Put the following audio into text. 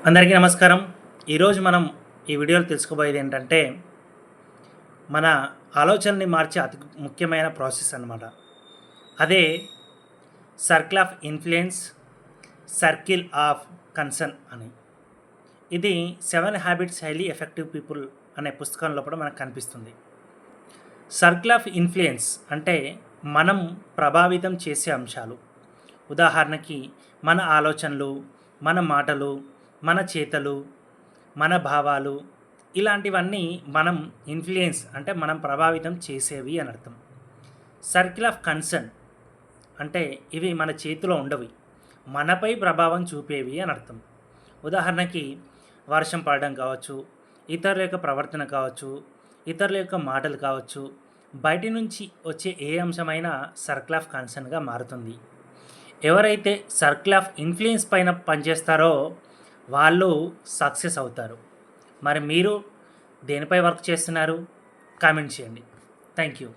అందరికీ నమస్కారం. ఈరోజు మనం ఈ వీడియోలో తెలుసుకోబోయేది ఏంటంటే, మన ఆలోచనని మార్చే అతి ముఖ్యమైన ప్రాసెస్ అన్నమాట. అదే circle of influence, circle of concern అని. ఇది 7 హ్యాబిట్స్ హైలీ ఎఫెక్టివ్ పీపుల్ అనే పుస్తకంలో కూడా మనకు కనిపిస్తుంది. సర్కిల్ ఆఫ్ ఇన్ఫ్లుయెన్స్ అంటే మనం ప్రభావితం చేసే అంశాలు. ఉదాహరణకి మన ఆలోచనలు, మన మాటలు, మన చేతలు, మన భావాలు, ఇలాంటివన్నీ మనం ఇన్ఫ్లుయెన్స్ అంటే మనం ప్రభావితం చేసేవి అని అర్థం. సర్కిల్ ఆఫ్ కన్సర్న్ అంటే ఇవి మన చేతిలో ఉండవి, మనపై ప్రభావం చూపేవి అని అర్థం. ఉదాహరణకి వర్షం పడడం కావచ్చు, ఇతరుల యొక్క ప్రవర్తన కావచ్చు, ఇతరుల యొక్క మాటలు కావచ్చు, బయటి నుంచి వచ్చే ఏ అంశమైనా సర్కిల్ ఆఫ్ కన్సర్న్గా మారుతుంది. ఎవరైతే సర్కిల్ ఆఫ్ ఇన్ఫ్లుయెన్స్ పైన పనిచేస్తారో వాళ్ళు సక్సెస్ అవుతారు. మరి మీరు దేనిపై వర్క్ చేస్తున్నారు? కామెంట్ చేయండి. Thank you.